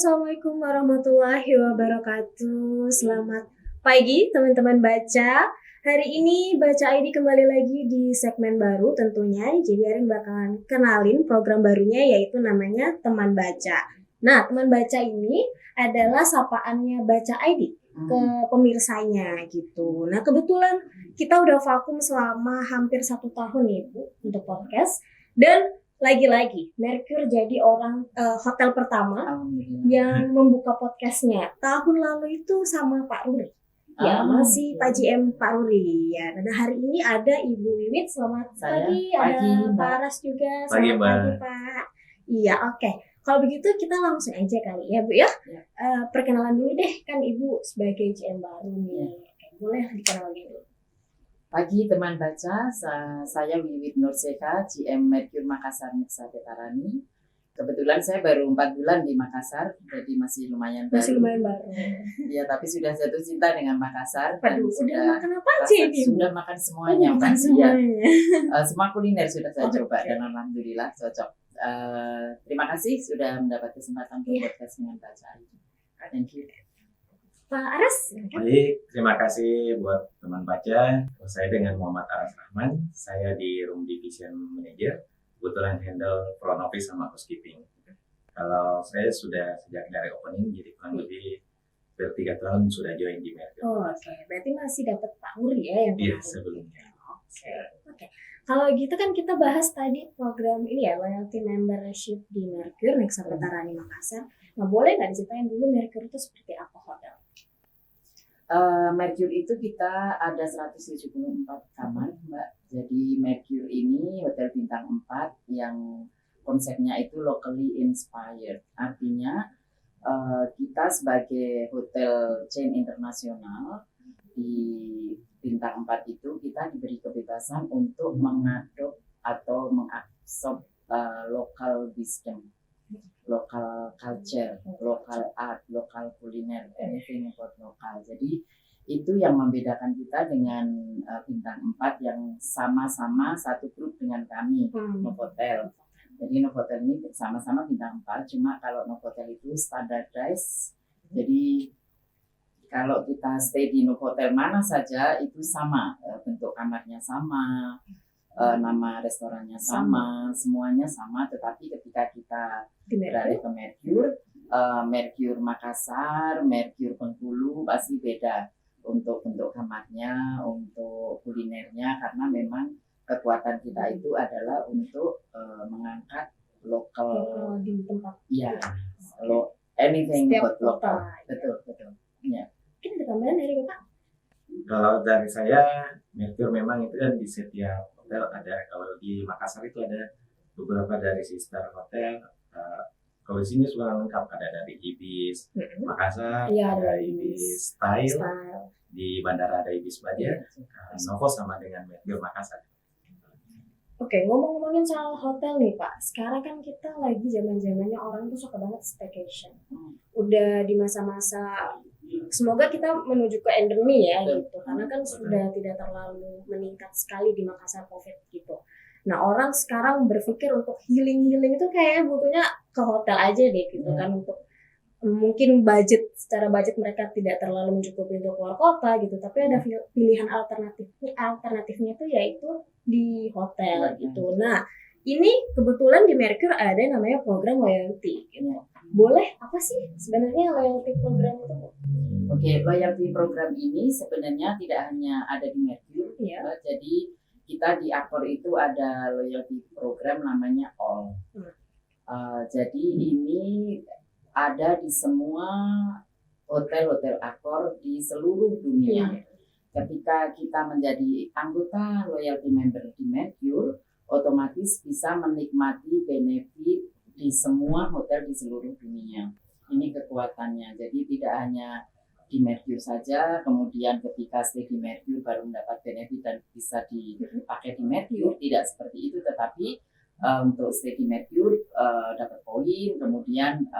Assalamualaikum warahmatullahi wabarakatuh. Selamat pagi teman-teman baca. Hari ini Baca ID kembali lagi di segmen baru tentunya. Jadi hari ini bakalan kenalin program barunya yaitu namanya Teman Baca. Nah, Teman Baca ini adalah sapaannya Baca ID ke pemirsanya gitu. Nah, kebetulan kita udah vakum selama hampir 1 tahun nih Bu untuk podcast. Dan lagi-lagi Merkur jadi hotel pertama yang membuka podcastnya. Tahun lalu itu sama Pak Ruri. Ya, masih Pak GM Pak Ruri ya. Dan hari ini ada Ibu Wiwit. Selamat pagi. Ada Pak Aras juga. Selamat pagi Pak. Iya, oke. Kalau begitu kita langsung aja kali ya Bu ya. Perkenalan dulu deh, kan Ibu sebagai GM baru nih. Boleh dikenalin dulu. Pagi teman baca, saya Wiwit Nurseka, GM Merkur Makassar Niksa Petarani. Kebetulan saya baru 4 bulan di Makassar, jadi masih lumayan baru. Ya, tapi sudah jatuh cinta dengan Makassar. Aduh, udah makan apa aja ini? Sudah makan semuanya. Makan semuanya. Semua kuliner sudah saya coba dan alhamdulillah cocok. Terima kasih sudah mendapat kesempatan untuk podcast dengan baca ini. Thank you. Pak Aras? Baik, terima kasih buat teman baca. Saya dengan Muhammad Aras Rahman, saya di Room Division Manager, kebetulan handle front office sama housekeeping. Kalau saya sudah sejak dari opening, jadi kurang lebih 3 tahun sudah join di Merkur. Oke. Berarti masih dapat Pak Uri ya yang Iya, sebelumnya. Oke. Kalau gitu kan kita bahas tadi program ini ya, loyalty membership di Merkur Niksa Petarani Makassar. Nah, boleh nggak diceritain dulu Merkur itu seperti apa hotel? Merkur itu kita ada 174 kamar, Mbak. Jadi Merkur ini hotel bintang 4 yang konsepnya itu locally inspired. Artinya kita sebagai hotel chain internasional di bintang 4 itu kita diberi kebebasan untuk mengadop atau mengabsorb local wisdom, local culture, local art, local kuliner, anything about local. Jadi itu yang membedakan kita dengan bintang 4 yang sama-sama satu grup dengan kami, Novotel. Jadi Novotel ini sama-sama bintang 4, cuma kalau Novotel itu standardized. Jadi kalau kita stay di Novotel mana saja itu sama, bentuk kamarnya sama, nama restorannya sama, semuanya sama. Tetapi ketika kita beralih ke Merkur Makassar, Merkur Bengkulu pasti beda untuk bentuk kamarnya, untuk kulinernya, karena memang kekuatan kita itu adalah untuk mengangkat lokal di tempat. Ya, anything but lokal. Betul. Ya. Mungkin ada tambahan dari Bapak? Kalau dari saya, Merkur memang itu kan di setiap hotel ada. Kalau di Makassar itu ada beberapa dari sister hotel. Kalau di sini sudah lengkap, ada dari Ibis Makassar, ada Ibis Style, di bandara ada Ibis Badia, Novo sama dengan Merkur Makassar. Oke, ngomong-ngomongin soal hotel nih Pak, sekarang kan kita lagi zaman-zamannya orang tuh suka banget staycation. Udah di masa-masa, semoga kita menuju ke endemi ya gitu, karena kan sudah tidak terlalu meningkat sekali di Makassar COVID gitu. Nah, orang sekarang berpikir untuk healing itu kayak butuhnya ke hotel aja deh gitu kan, untuk mungkin secara budget mereka tidak terlalu mencukupi untuk keluar kota gitu, tapi ada pilihan alternatifnya itu yaitu di hotel gitu. Nah, ini kebetulan di Merkur ada namanya program loyalty gitu. Boleh apa sih sebenarnya loyalty program itu? Oke, loyalty program ini sebenarnya tidak hanya ada di Merkur, ya. Jadi kita di Accor itu ada loyalty program namanya All. Jadi ini ada di semua hotel-hotel Accor di seluruh dunia. Ketika kita menjadi anggota loyalty member di Merkur, otomatis bisa menikmati benefit di semua hotel di seluruh dunia. Ini kekuatannya. Jadi tidak hanya di Merkur saja, kemudian ketika stay di Merkur baru mendapat benefit dan bisa dipakai di Merkur, tidak seperti itu. Tetapi untuk stay di Merkur dapat poin, kemudian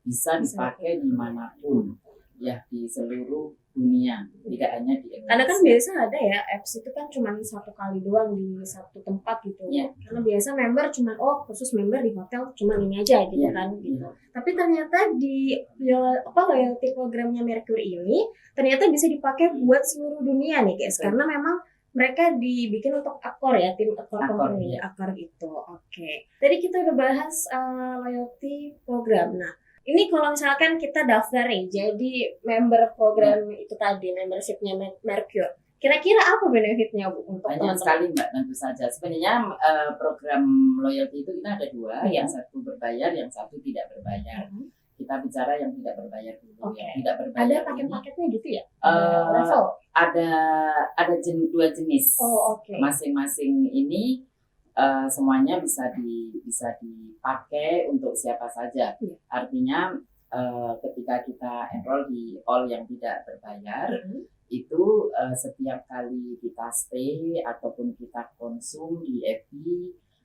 bisa dipakai dimanapun. ya di seluruh dunia, tidak hanya di Indonesia. Karena kan biasa ada ya apps itu kan cuma satu kali doang di satu tempat gitu. Iya. Karena biasa member cuma khusus member di hotel cuma ini aja gitu Iya, kan. Gitu. iya. Tapi ternyata di loyalty programnya Mercury ini ternyata bisa dipakai buat seluruh dunia nih guys. Betul. Karena memang mereka dibikin untuk Accor ya, tim Accor Accor, company, iya. Accor gitu. Oke. Tadi kita udah bahas loyalty program. Nah, ini kalau misalkan kita daftar nih, jadi member program itu tadi, membershipnya Mercury. Kira-kira apa benefitnya Bu untuk Banyak teman-teman? sekali Mbak, tentu saja. Sebenarnya program loyalty itu kita ada dua, Iya. yang satu berbayar, yang satu tidak berbayar. Kita bicara yang tidak berbayar dulu. Oke. Yang tidak berbayar Ada ini paket-paketnya gitu ya? Eh, Level? ada dua jenis. Oh, oke. Masing-masing ini semuanya bisa dipakai untuk siapa saja. Iya. Artinya ketika kita enroll di all yang tidak berbayar, Mhm. itu setiap kali kita stay ataupun kita konsum di FB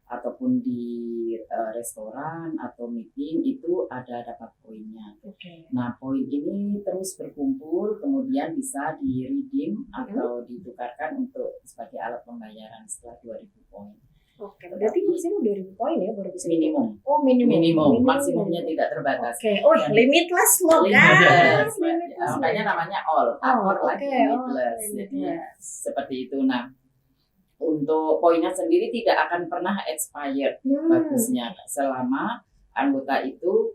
ataupun di restoran atau meeting itu ada dapat poinnya. Oke. Nah, poin ini terus berkumpul, kemudian bisa di-redeem atau ditukarkan untuk sebagai alat pembayaran setelah 2000 poin. Oke, berarti maksudnya 2000 poin ya baru bisa. Minimum. Oh, minimum. Maksimumnya tidak terbatas. Oke. Oh, Dan- limitless loh, Limitless. guys. Limitless. Makanya namanya all. Accor lagi oke. limitless. Jadi seperti itu. Nah, untuk poinnya sendiri tidak akan pernah expired. Bagusnya selama anggota itu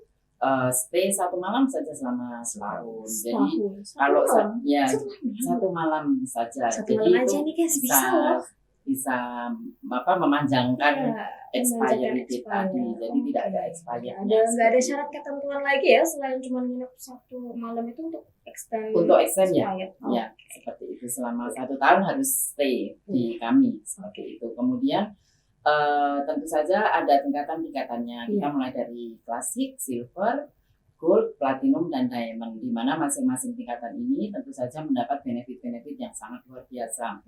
stay satu malam saja selama setahun. Jadi kalau ya satu malam saja. Satu Jadi malam itu aja nih guys, bisa loh. bisa memanjangkan Iya, expiry date expired. tadi. Jadi tidak ada Oke. expirednya. Nggak ada syarat ketentuan lagi ya selain cuma nginep satu malam itu untuk extend. Untuk extend ya. expired. Ya, seperti itu selama 1 tahun harus stay di kami seperti itu. Kemudian tentu saja ada tingkatan-tingkatannya. Kita mulai dari klasik, silver, gold, platinum, dan diamond. Di mana masing-masing tingkatan ini tentu saja mendapat benefit-benefit yang sangat luar biasa.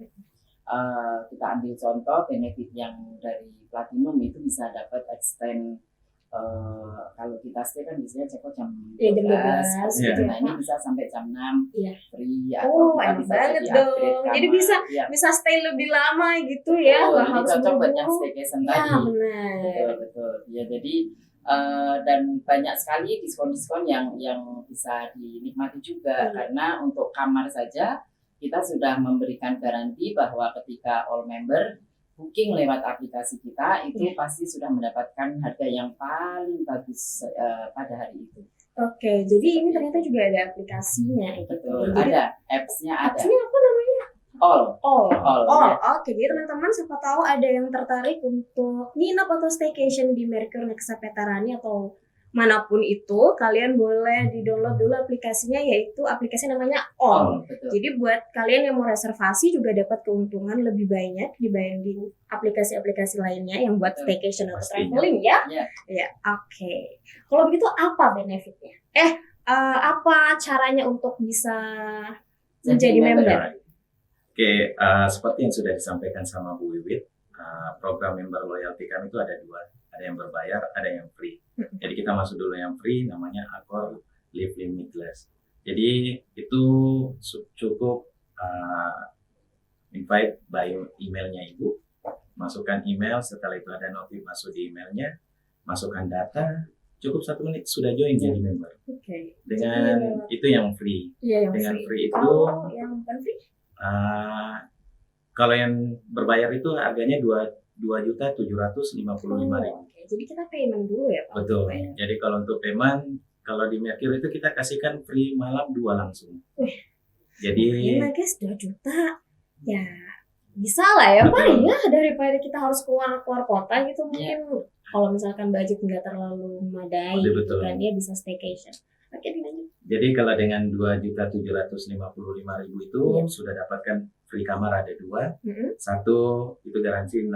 Kita ambil contoh benefit yang dari platinum itu bisa dapat extend. Kalau kita stay kan biasanya check-out jam 12, gitu nah ini bisa sampai jam 6 Iya. free atau kita enak bisa banget jadi dong. upgrade Jadi kamar. Ya, bisa stay lebih lama gitu ya, betul. nggak Ini harus cocok buat yang buru-buru. staycation Ya, tadi. benar. Betul. Ya, jadi dan banyak sekali diskon-diskon yang bisa dinikmati juga karena untuk kamar saja kita sudah memberikan garansi bahwa ketika all member booking lewat aplikasi kita itu pasti sudah mendapatkan harga yang paling bagus pada hari itu. Oke, jadi ini ternyata juga ada aplikasinya gitu. Betul. Jadi Ada apps-nya ada. apps-nya apa namanya? All. Ya. Oke, jadi teman-teman siapa tahu ada yang tertarik untuk nginep atau staycation di Mercury Nexa Petarani atau manapun itu, kalian boleh di-download dulu aplikasinya, yaitu aplikasi namanya All. Betul. Jadi buat kalian yang mau reservasi juga dapat keuntungan lebih banyak dibanding aplikasi-aplikasi lainnya yang buat staycation atau Pastinya. traveling ya. Ya. Ya, oke. Kalau begitu apa benefitnya? Apa caranya untuk bisa menjadi member? Oke, seperti yang sudah disampaikan sama Bu Wiwit, program member loyalty kami itu ada dua, ada yang berbayar, ada yang free. Jadi kita masuk dulu yang free, namanya Accor Live Limitless. Jadi itu cukup invite by emailnya Ibu, masukkan email, setelah itu ada notif masuk di emailnya, masukkan data, cukup 1 menit sudah join jadi member. Oke. Dengan itu yang free. Iya, yang Dengan free. free itu Kalau yang bukan free? kalau yang berbayar itu harganya 2.755.000. Oke, jadi kita payment dulu ya Pak? Betul. Ya. Jadi kalau untuk payment, kalau di Mercury itu kita kasihkan free malam 2 langsung. Jadi Iya guys, 2 juta. Ya, bisa lah ya Pak Betul. ya, daripada kita harus keluar kota gitu mungkin kalau misalkan budget nggak terlalu memadai Betul, gitu betul. kan, dia bisa staycation. Oke, lanjut. Jadi kalau dengan 2.755.000 itu Iya. sudah dapatkan free kamar ada 2. Mm-mm. Satu itu garansi 6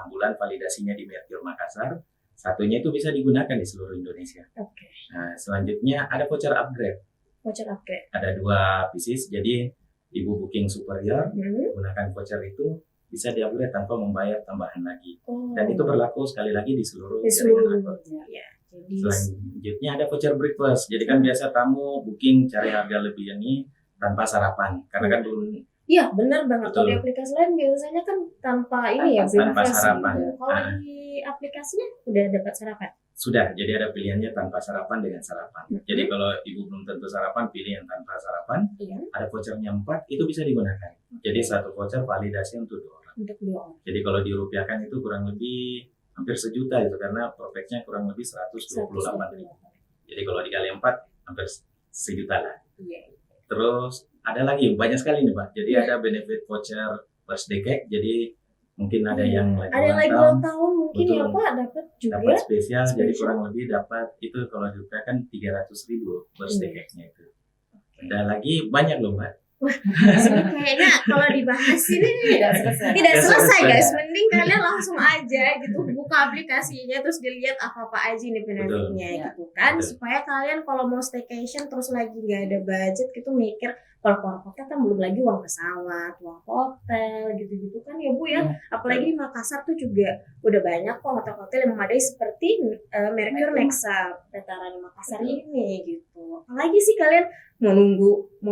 bulan validasinya di Mercury Makassar. Satunya itu bisa digunakan di seluruh Indonesia. Oke, Nah, selanjutnya ada voucher upgrade. voucher upgrade. Ada 2 pieces. Jadi Ibu booking superior, Hmm. gunakan voucher itu bisa di-upgrade tanpa membayar tambahan lagi. Oh. Dan itu berlaku sekali lagi di seluruh di seluruh jaringan Accor. ya. Jadi Selanjutnya ada voucher breakfast. Jadi kan biasa tamu booking cari harga lebih ini tanpa sarapan. Karena kan belum iya benar banget. Kalau Betul. di aplikasi lain biasanya kan tanpa ini ya Tanpa breakfast sarapan. gitu. Kalau Ah. di aplikasinya udah dapat sarapan. sudah. Jadi ada pilihannya tanpa sarapan dengan sarapan. Mhm. Jadi kalau ibu belum tentu sarapan, pilih yang tanpa sarapan. Iya. Ada vouchernya 4, itu bisa digunakan. Jadi satu voucher validasi untuk 2 orang. Untuk 2 orang. Jadi kalau dirupiahkan itu kurang lebih hampir sejuta itu karena profitnya kurang lebih 128.000. Jadi kalau dikali 4 hampir sejuta lah. Iya. Terus ada lagi banyak sekali nih Pak. Jadi Iya. ada benefit voucher birthday cake. Jadi mungkin ada Iya. yang lagi Ada yang lagi ulang tahun mungkin Betul. ya Pak dapat juga. dapat spesial, jadi Spesial. kurang lebih dapat itu kalau dirupiahkan 300.000 birthday Iya. cake-nya itu. Ada lagi banyak loh Mbak. Ini kayaknya kalau dibahas ini Tidak selesai. tidak Tidak selesai selesai. guys. Mending kalian langsung aja gitu buka aplikasinya terus dilihat apa-apa aja nih benefitnya Betul. gitu kan. Betul. Supaya kalian kalau mau staycation terus lagi nggak ada budget gitu mikir kalau keluar kota kan belum lagi uang pesawat, uang hotel gitu-gitu kan ya Bu ya. Iya. Apalagi di Makassar tuh juga udah banyak kok hotel-hotel yang memadai seperti Mercure Mercure. Nexa Veteran Makassar Betul. ini gitu. Apalagi sih kalian mau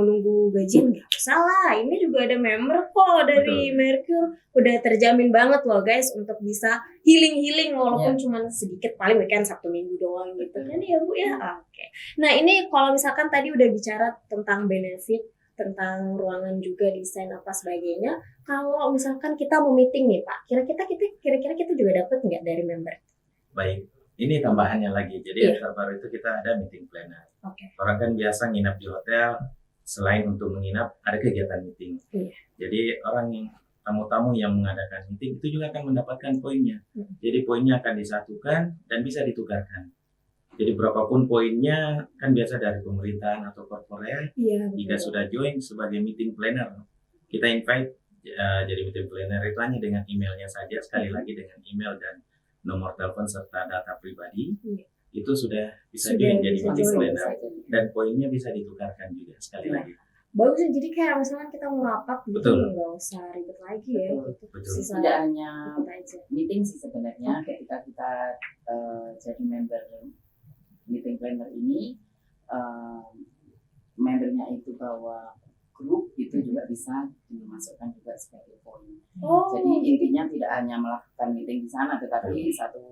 nunggu gajian nggak usah lah, ini juga ada member kok dari Betul. Mercure, udah terjamin banget loh guys untuk bisa healing walaupun cuma sedikit, paling weekend Sabtu Minggu doang gitu kan ya Bu ya. Oke. Nah ini kalau misalkan tadi udah bicara tentang benefit, tentang ruangan juga desain apa sebagainya, kalau misalkan kita mau meeting nih Pak, kira-kira kita juga dapat nggak dari member? Baik, ini tambahannya lagi. Jadi Iya. yang terbaru itu kita ada meeting planner. Oke. Orang kan biasa nginap di hotel, selain untuk menginap ada kegiatan meeting. Iya. Jadi orang yang tamu-tamu yang mengadakan meeting itu juga akan mendapatkan poinnya. Hmm. Jadi poinnya akan disatukan dan bisa ditukarkan. Jadi berapapun poinnya kan biasa dari pemerintahan atau corporate. Iya. Jika sudah join sebagai meeting planner, kita invite jadi meeting planner itu hanya dengan emailnya saja, sekali lagi dengan email dan nomor telepon serta data pribadi. Iya. Itu sudah bisa Sudah join jadi bisa meeting join. planner dan poinnya bisa ditukarkan juga sekali Iya. lagi. Bagus ya, jadi kayak misalnya kita mau rapat gitu Betul. nggak usah ribet lagi ya Betul. gitu. Betul. Sisa Tidak hanya ikut aja. meeting sih sebenarnya. Oke. Ketika kita jadi member meeting planner ini, membernya itu bawa grup itu juga bisa dimasukkan juga sebagai poin. Oh, Jadi intinya tidak hanya melakukan meeting di sana, tetapi satu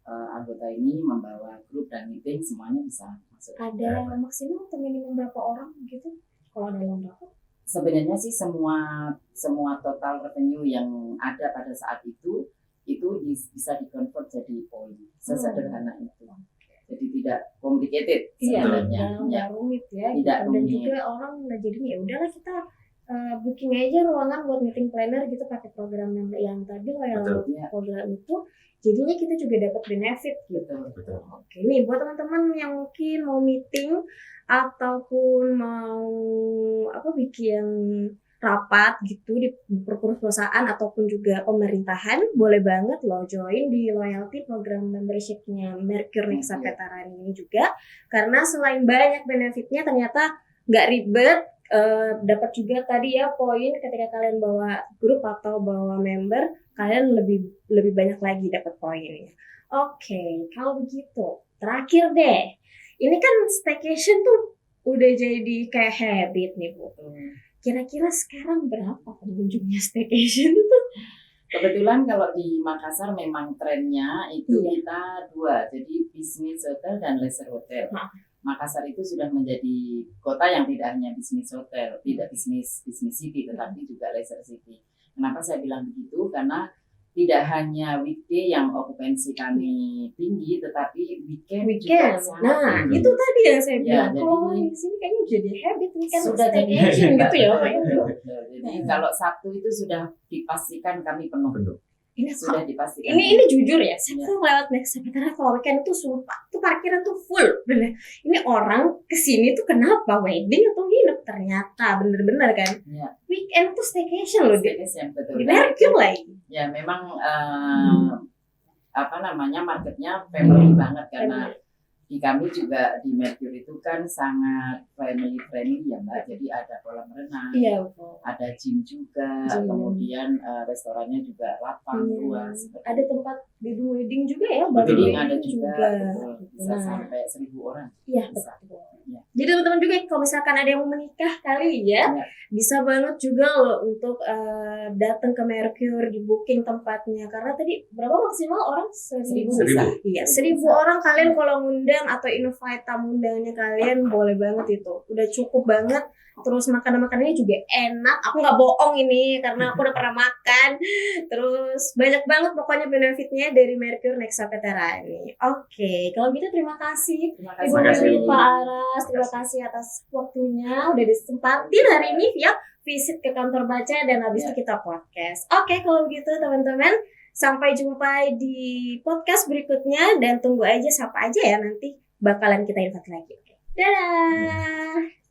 anggota ini membawa grup dan meeting semuanya bisa masuk. ada maksimal atau minimum berapa orang gitu? Kalau dalam rapat? Sebenarnya sih semua total revenue yang ada pada saat itu bisa dikonvert jadi poin. Sesederhana itu. Jadi tidak complicated Iya, sebenarnya. nggak Ya. rumit ya. Tidak gitu. Dan rumit. juga orang nggak jadi ya udahlah kita booking aja ruangan buat meeting planner gitu pakai program yang tadi Betul. loyal program itu. Jadinya kita juga dapat benefit gitu. Betul. Oke, nih buat teman-teman yang mungkin mau meeting ataupun mau bikin rapat gitu di perusahaan ataupun juga pemerintahan, boleh banget loh join di loyalty program membershipnya Mercure Nexa Veteran ini juga, karena selain banyak benefitnya ternyata nggak ribet. Dapat juga tadi ya poin ketika kalian bawa grup atau bawa member, kalian lebih banyak lagi dapat poinnya. Oke, kalau begitu terakhir deh, ini kan staycation tuh udah jadi kayak habit nih Bu. Kira-kira sekarang berapa pengunjungnya staycation itu? Kebetulan kalau di Makassar memang trennya itu Iya. kita dua, jadi business hotel dan leisure hotel. Nah. Makassar itu sudah menjadi kota yang tidak hanya business hotel, tidak business city, tetapi juga leisure city. Kenapa saya bilang begitu? Karena tidak hanya weekday yang okupansi kami tinggi, tetapi weekend juga sangat Nah, tinggi. itu tadi yang saya Ya, bilang. jadi- Kalau di sini kayaknya jadi habit weekend Sudah jadi staycation gitu ya. Pak. Betul. Jadi kalau Sabtu itu sudah dipastikan kami penuh. Betul. Ini Sudah dipastikan. ini jujur ya, saya Iya. tuh lewat Nexa Veteran kalau weekend tuh sumpah tuh parkiran tuh full bener. Ini orang kesini tuh kenapa wedding atau nginep, ternyata bener-bener kan Iya. weekend tuh staycation loh di Staycation, betul. Mercure lagi. Ya memang marketnya family banget karena di kami juga di Mercure itu kan sangat family friendly ya Mbak. Jadi ada kolam renang, Iya, betul. ada gym juga, Gym. kemudian restorannya juga lapang Iya. luas. Ada tempat wedding juga ya, Betul. Wedding ada juga, betul. Bisa Nah, sampai 1.000 orang. iya, Bisa. betul. Iya. Jadi teman-teman juga kalau misalkan ada yang mau menikah kali ya, Iya. bisa banget juga loh untuk datang ke Mercure, di booking tempatnya. Karena tadi berapa maksimal orang? 1.000. 1.000. Iya, 1.000 orang kalian kalau ngundang atau invite tamu undangnya kalian boleh banget itu. Udah cukup banget. Terus makanan-makanannya juga enak. Aku nggak bohong ini karena aku udah pernah makan. Terus banyak banget pokoknya benefitnya dari Mercure Nexa Veterani. Oke, kalau gitu terima kasih Terima Ibu Terima kasih, Nuri, Bu. Pak Aras. Terima kasih atas waktunya udah disempatin hari ini ya visit ke kantor baca dan habis Ya. itu kita podcast. Oke, kalau begitu teman-teman sampai jumpa di podcast berikutnya dan tunggu aja siapa aja ya nanti bakalan kita invite lagi. Oke. Dadah.